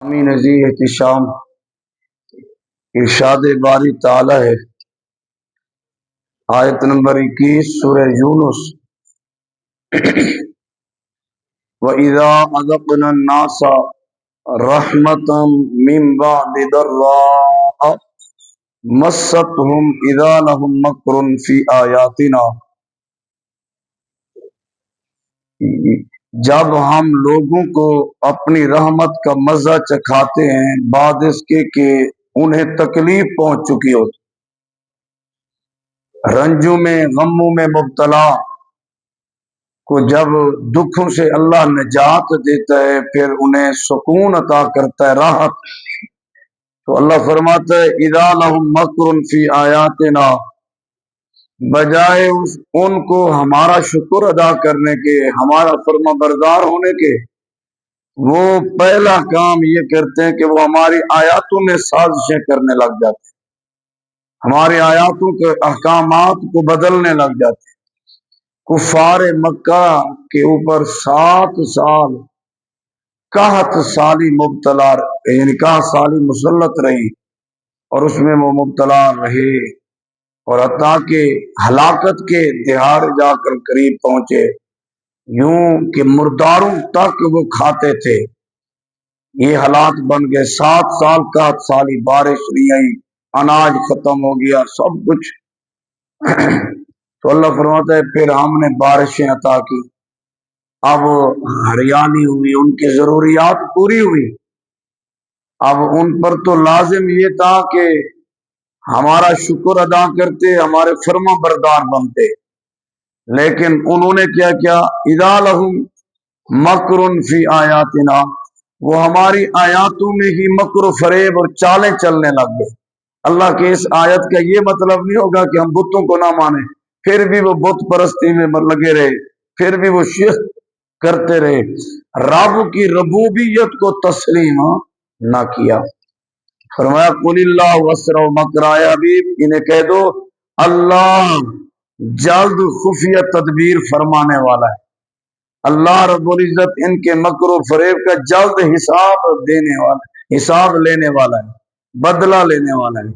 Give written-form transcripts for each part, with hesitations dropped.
امین عزیز احتشام ارشاد باری تعالی ہے، آیت نمبر 21 سورہ یونس۔ وَإِذَا أَذَقْنَا النَّاسَ رَحْمَةً مِّن بَعْدِ ضَرَّاءٍ مَسَّتْهُمْ إِذَا لَهُم مَّكْرٌ فِي آيَاتِنَا۔ جب ہم لوگوں کو اپنی رحمت کا مزہ چکھاتے ہیں بعد اس کے کہ انہیں تکلیف پہنچ چکی ہو، رنجوں میں غموں میں مبتلا کو جب دکھوں سے اللہ نجات دیتا ہے پھر انہیں سکون عطا کرتا ہے، راحت۔ تو اللہ فرماتا ہے اذا لہم مکر فی آیاتنا، بجائے ان کو ہمارا شکر ادا کرنے کے، ہمارا فرما بردار ہونے کے، وہ پہلا کام یہ کرتے ہیں کہ وہ ہماری آیاتوں میں سازشیں کرنے لگ جاتے ہیں، ہماری آیاتوں کے احکامات کو بدلنے لگ جاتے ہیں۔ کفار مکہ کے اوپر 7 سال قحط سالی مبتلا، یعنی قحط سالی مسلط رہی اور اس میں وہ مبتلا رہے، اور حتیٰ کہ ہلاکت کے دہاڑ جا کر قریب پہنچے، یوں کہ مرداروں تک وہ کھاتے تھے۔ یہ حالات بن گئے، 7 سال قحط سالی، بارش نہیں آئی، اناج ختم ہو گیا، سب کچھ۔ تو اللہ فرماتا ہے پھر ہم نے بارشیں عطا کی، اب ہریالی ہوئی، ان کی ضروریات پوری ہوئی۔ اب ان پر تو لازم یہ تھا کہ ہمارا شکر ادا کرتے، ہمارے فرما بردار بنتے، لیکن انہوں نے کیا کیا؟ اذا لہم مکر فی آیاتنا، وہ ہماری آیاتوں میں ہی مکر و فریب اور چالیں چلنے لگ گئے۔ اللہ کی اس آیت کا یہ مطلب نہیں ہوگا کہ ہم بتوں کو نہ مانیں، پھر بھی وہ بت پرستی میں لگے رہے، پھر بھی وہ شرک کرتے رہے، رب کی ربوبیت کو تسلیم نہ کیا۔ فرمایا قل اللہ واسرع مکرا، یا حبیب انہیں کہہ دو اللہ جلد خفیہ تدبیر فرمانے والا ہے، اللہ رب العزت ان کے مکر و فریب کا جلد حساب دینے والا، حساب لینے والا ہے، بدلہ لینے والا ہے۔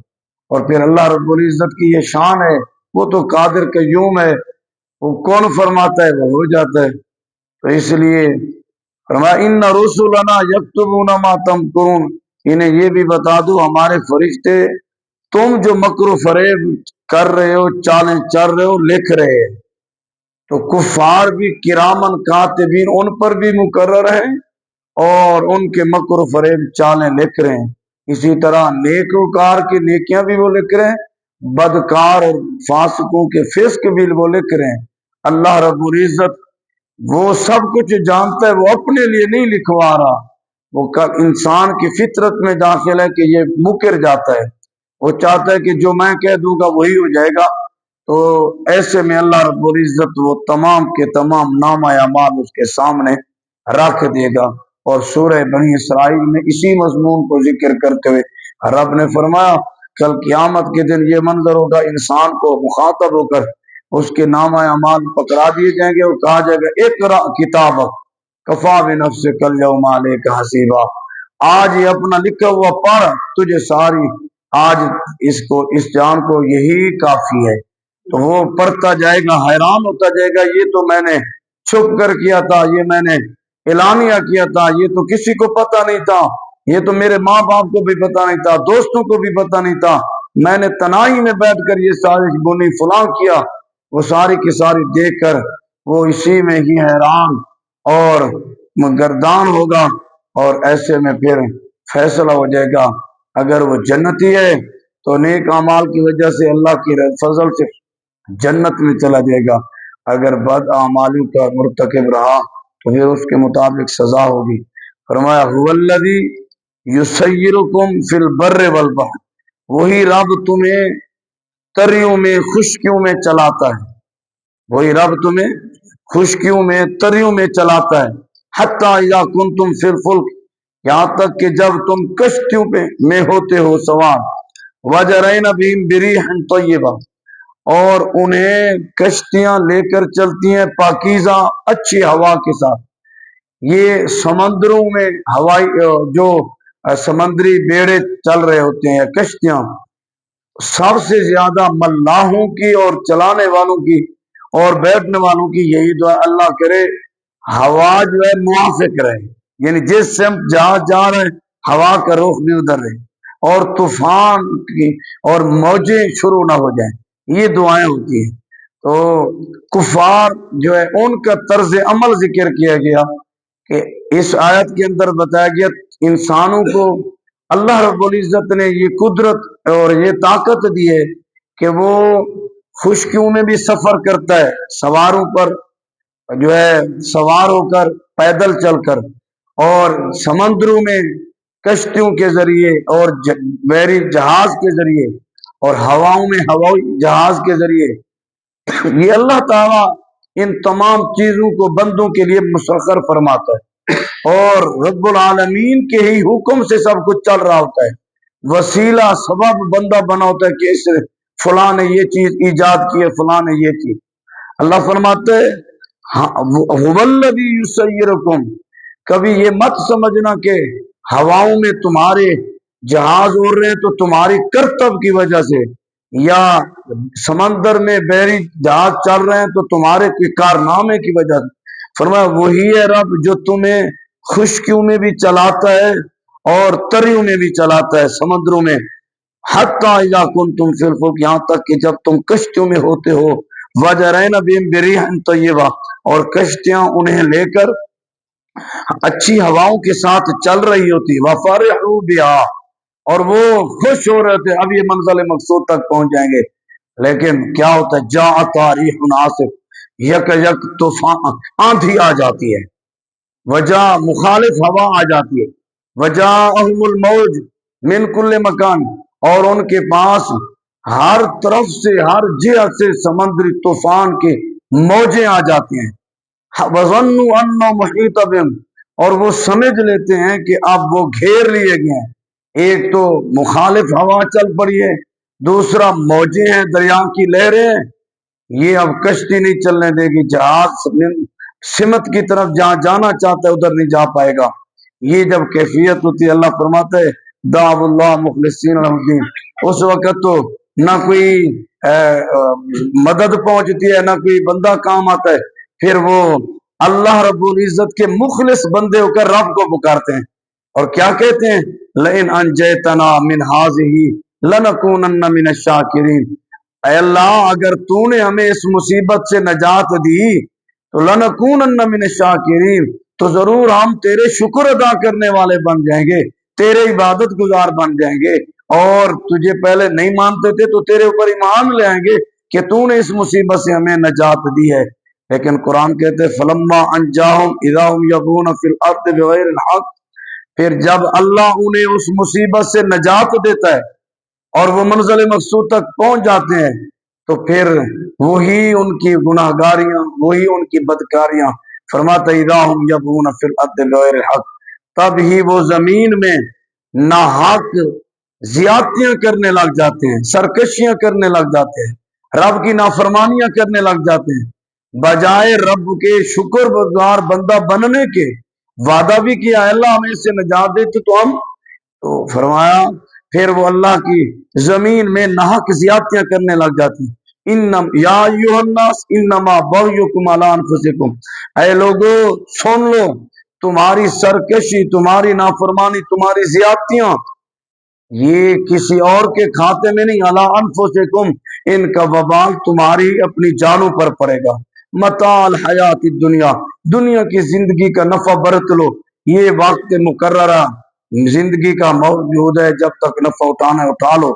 اور پھر اللہ رب العزت کی یہ شان ہے، وہ تو قادر قیوم ہے، وہ کون فرماتا ہے وہ ہو جاتا ہے۔ تو اس لیے فرمایا ان رسلنا یکتبون ما تمکرون، انہیں یہ بھی بتا دو ہمارے فرشتے تم جو مکر و فریب کر رہے ہو، چالیں چل رہے ہو، لکھ رہے ہیں۔ تو کفار بھی کرامن کاتبین ان پر بھی مقرر ہیں اور ان کے مکر و فریب چالیں لکھ رہے ہیں۔ اسی طرح نیکوکار کی نیکیاں بھی وہ لکھ رہے ہیں، بدکار اور فاسقوں کے فسق بھی وہ لکھ رہے ہیں۔ اللہ رب العزت وہ سب کچھ جانتا ہے، وہ اپنے لیے نہیں لکھوا رہا، وہ انسان کی فطرت میں داخل ہے کہ یہ مکر جاتا ہے، وہ چاہتا ہے کہ جو میں کہہ دوں گا وہی ہو جائے گا۔ تو ایسے میں اللہ رب العزت وہ تمام کے تمام نامہ اعمال اس کے سامنے رکھ دے گا۔ اور سورہ بنی اسرائیل میں اسی مضمون کو ذکر کرتے ہوئے رب نے فرمایا کل قیامت کے دن یہ منظر ہوگا، انسان کو مخاطب ہو کر اس کے نامہ اعمال پکڑا دیے جائیں گے اور کہا جائے گا اقرا کتابک کفا بنفسک الیوم علیک حسیبا، آج یہ اپنا لکھا ہوا پڑھ، تجھے ساری آج اس جان کو یہی کافی ہے۔ تو وہ پڑھتا جائے گا، حیران ہوتا جائے گا، یہ تو میں نے چھپ کر کیا تھا، یہ میں نے اعلانیہ کیا تھا، یہ تو کسی کو پتہ نہیں تھا، یہ تو میرے ماں باپ کو بھی پتہ نہیں تھا، دوستوں کو بھی پتہ نہیں تھا، میں نے تنہائی میں بیٹھ کر یہ سازش بنی، فلاں کیا۔ وہ ساری کی ساری دیکھ کر وہ اسی میں ہی حیران اور گردان ہوگا، اور ایسے میں پھر فیصلہ ہو جائے گا۔ اگر وہ جنتی ہے تو نیک اعمال کی وجہ سے اللہ کی فضل سے جنت میں چلا جائے گا، اگر بد اعمالیوں کا مرتکب رہا تو پھر اس کے مطابق سزا ہوگی۔ فرمایا هو الذی یسیرکم فی البر والبحر، وہی رب تمہیں تریوں میں خشکیوں میں چلاتا ہے، وہی رب تمہیں خشکیوں میں تریوں میں چلاتا ہے، حتی اذا کنتم فی الفلک، یہاں تک کہ جب تم کشتیوں میں ہوتے ہو سوار، وجرین بہم بریح طیبہ، اور انہیں کشتیاں لے کر چلتی ہیں پاکیزہ اچھی ہوا کے ساتھ۔ یہ سمندروں میں ہوائی جو سمندری بیڑے چل رہے ہوتے ہیں، کشتیاں، سب سے زیادہ ملاحوں کی اور چلانے والوں کی اور بیٹھنے والوں کی یہی دعا، اللہ کرے ہوا جو ہے موافق رہے، یعنی جس سمت جہاز جا رہے ہیں ہوا کا رخ بھی ادھر رہے، اور طوفان کی اور موجیں شروع نہ ہو جائیں، یہ دعائیں ہوتی ہیں۔ تو کفار جو ہے ان کا طرز عمل ذکر کیا گیا کہ اس آیت کے اندر بتایا گیا انسانوں کو اللہ رب العزت نے یہ قدرت اور یہ طاقت دی ہے کہ وہ خشکیوں میں بھی سفر کرتا ہے، سواروں پر جو ہے سوار ہو کر، پیدل چل کر، اور سمندروں میں کشتیوں کے ذریعے اور بحری جہاز کے ذریعے، اور ہواؤں میں ہوائی جہاز کے ذریعے، یہ اللہ تعالیٰ ان تمام چیزوں کو بندوں کے لیے مسخر فرماتا ہے، اور رب العالمین کے ہی حکم سے سب کچھ چل رہا ہوتا ہے، وسیلہ سبب بندہ بنا ہوتا ہے کہ اس فلاں نے یہ چیز ایجاد کی ہے، فلاں نے یہ چیز۔ اللہ فرماتے ہیں هو الذی یسیرکم، کبھی یہ مت سمجھنا کہ ہواؤں میں تمہارے جہاز اڑ رہے ہیں تو تمہاری کرتب کی وجہ سے، یا سمندر میں بحری جہاز چل رہے ہیں تو تمہارے کارنامے کی وجہ سے۔ فرمایا وہی ہے رب جو تمہیں خشکیوں میں بھی چلاتا ہے اور تریوں میں بھی چلاتا ہے، سمندروں میں، حتی اذا کنتم فی الفلک، یہاں تک کہ جب تم کشتیوں میں ہوتے ہو، وجرین بہم بریح طیبہ، اور کشتیاں انہیں لے کر اچھی ہواؤں کے ساتھ چل رہی ہوتی، وفرحوا بها، اور وہ خوش ہو رہے تھے اب یہ منزل مقصود تک پہنچ جائیں گے، لیکن کیا ہوتا ہے جاءت ریح عاصف، یک یک طوفان آندھی آ جاتی ہے، وجہ مخالف ہوا آ جاتی ہے، وجاءہم الموج من کل مکان، اور ان کے پاس ہر طرف سے، ہر جہت سے سمندری طوفان کے موجیں آ جاتی ہیں، وظنوا انہ محیط بہم، اور وہ سمجھ لیتے ہیں کہ اب وہ گھیر لیے گئے ہیں، ایک تو مخالف ہوا چل پڑی ہے، دوسرا موجیں ہیں، دریا کی لہریں ہیں، یہ اب کشتی نہیں چلنے دے گی، جہاز سمت کی طرف جہاں جانا چاہتا ہے ادھر نہیں جا پائے گا۔ یہ جب کیفیت ہوتی ہے، اللہ فرماتے ہے دعوا اللہ مخلصین لہ الدین، اس وقت تو نہ کوئی مدد پہنچتی ہے، نہ کوئی بندہ کام آتا ہے، پھر وہ اللہ رب العزت کے مخلص بندے ہو کر رب کو پکارتے ہیں، اور کیا کہتے ہیں لئن انجیتنا من ہذہ لنکونن من الشاکرین، اے اللہ اگر تو نے ہمیں اس مصیبت سے نجات دی تو لنکونن من الشاکرین، تو ضرور ہم تیرے شکر ادا کرنے والے بن جائیں گے، تیرے عبادت گزار بن جائیں گے، اور تجھے پہلے نہیں مانتے تھے تو تیرے اوپر ایمان لے آئیں گے کہ تو نے اس مصیبت سے ہمیں نجات دی ہے۔ لیکن قرآن کہتے فلما انجاہم اذا هم یبغون فی الارض بغیر الحق، پھر جب اللہ انہیں اس مصیبت سے نجات دیتا ہے اور وہ منزل مقصود تک پہنچ جاتے ہیں، تو پھر وہی ان کی گناہ گاریاں، وہی ان کی بدکاریاں، فرماتا اذا هم یبغون فی الارض بغیر الحق، تب ہی وہ زمین میں ناحق زیادتیاں کرنے لگ جاتے ہیں، سرکشیاں کرنے لگ جاتے ہیں، رب کی نافرمانیاں کرنے لگ جاتے ہیں، بجائے رب کے شکر گزار بندہ بننے کے۔ وعدہ بھی کیا اللہ ہمیں اس سے نجات دیتے تو ہم، تو فرمایا پھر وہ اللہ کی زمین میں ناحق زیادتیاں کرنے لگ جاتی ہیں۔ یا ایھا الناس انما بغیکم علی انفسکم، اے لوگو سن لو، تمہاری سرکشی، تمہاری نافرمانی، تمہاری زیادتیاں یہ کسی اور کے کھاتے میں نہیں، علی انفسکم، ان کا وبال تمہاری اپنی جانوں پر پڑے گا، متاع الحیات الدنیا، دنیا کی زندگی کا نفع برت لو، یہ وقت مقررہ زندگی کا موجود ہے، جب تک نفع اٹھانا ہے اٹھا لو،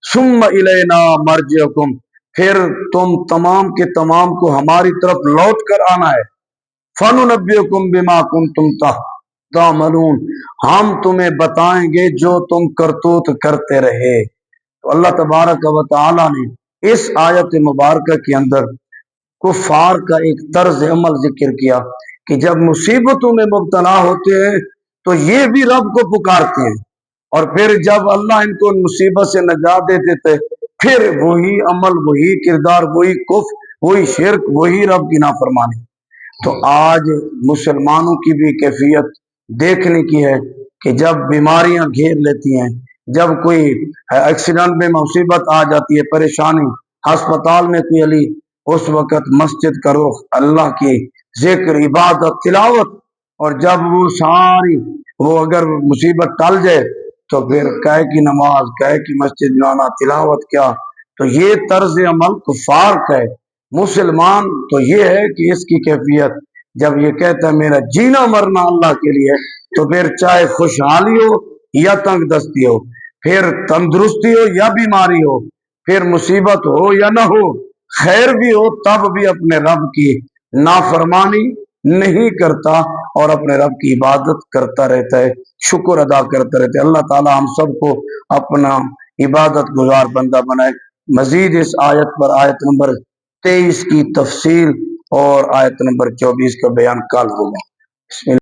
ثم الینا مرجعکم، پھر تم تمام کے تمام کو ہماری طرف لوٹ کر آنا ہے، فننبئکم بما کنتم تعملون، ہم تمہیں بتائیں گے جو تم کرتوت کرتے رہے۔ تو اللہ تبارک و تعالی نے اس آیت مبارکہ کے اندر کفار کا ایک طرز عمل ذکر کیا کہ جب مصیبتوں میں مبتلا ہوتے ہیں تو یہ بھی رب کو پکارتے ہیں، اور پھر جب اللہ ان کو مصیبت سے نجات دے دیتے پھر وہی عمل، وہی کردار، وہی کفر، وہی شرک، وہی رب کی نافرمانی۔ تو آج مسلمانوں کی بھی کیفیت دیکھنے کی ہے کہ جب بیماریاں گھیر لیتی ہیں، جب کوئی ایکسیڈنٹ میں مصیبت آ جاتی ہے، پریشانی، ہسپتال میں کوئی علی، اس وقت مسجد کرو، اللہ کی ذکر، عبادت، تلاوت، اور جب وہ ساری وہ اگر مصیبت ٹل جائے تو پھر کہے کی نماز، کہے کی مسجد جانا، تلاوت کیا. تو یہ طرز عمل کفار کا ہے. مسلمان تو یہ ہے کہ اس کی کیفیت جب یہ کہتا ہے میرا جینا مرنا اللہ کے لیے، تو پھر چاہے خوشحالی ہو یا تنگ دستی ہو، پھر تندرستی ہو یا بیماری ہو، پھر مصیبت ہو یا نہ ہو، خیر بھی ہو تب بھی اپنے رب کی نافرمانی نہیں کرتا اور اپنے رب کی عبادت کرتا رہتا ہے، شکر ادا کرتا رہتا ہے. اللہ تعالی ہم سب کو اپنا عبادت گزار بندہ بنائے. مزید اس آیت پر آیت نمبر 23 کی تفصیل اور آیت نمبر 24 کا بیان کل ہوگا. بسم اللہ.